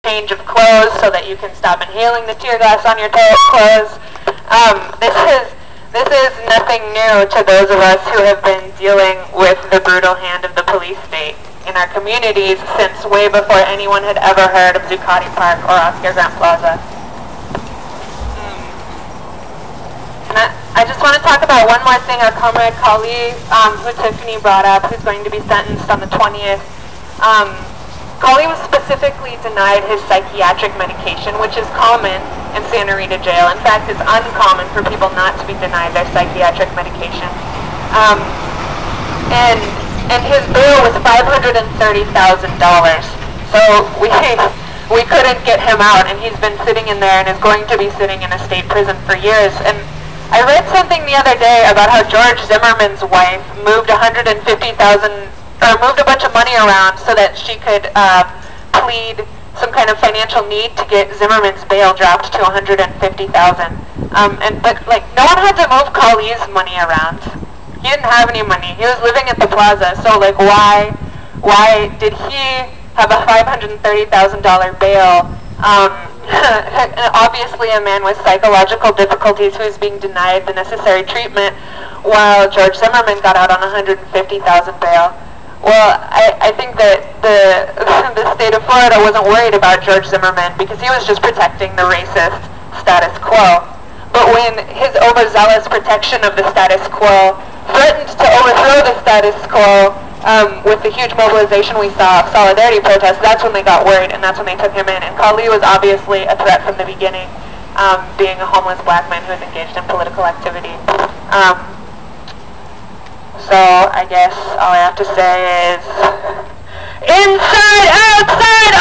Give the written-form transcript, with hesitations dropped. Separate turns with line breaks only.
change of clothes so that you can stop inhaling the tear gas on your clothes. This is nothing new to those of us who have been dealing with the brutal hand of the police state in our communities since way before anyone had ever heard of Zuccotti Park or Oscar Grant Plaza. And I just want to talk about one more thing our comrade Kali, who Tiffany brought up, who's going to be sentenced on the 20th. Kali was specifically denied his psychiatric medication, which is common in Santa Rita jail. In fact, it's uncommon for people not to be denied their psychiatric medication. And his bail was $530,000. So we couldn't get him out, and he's been sitting in there and is going to be sitting in a state prison for years. And I read something the other day about how George Zimmerman's wife moved moved a bunch of money around so that she could plead some kind of financial need to get Zimmerman's bail dropped to $150,000. But like, no one had to move Kali's money around. He didn't have any money. He was living at the plaza. So like, why did he have a $530,000 bail? Obviously a man with psychological difficulties who is being denied the necessary treatment, while George Zimmerman got out on $150,000 bail. Well, I think that the state of Florida wasn't worried about George Zimmerman because he was just protecting the racist status quo. But when his overzealous protection of the status quo threatened to overthrow the status quo with the huge mobilization we saw of solidarity protests, that's when they got worried, and that's when they took him in. And Kali was obviously a threat from the beginning, being a homeless black man who was engaged in political activity. So I guess all I have to say is, inside, outside,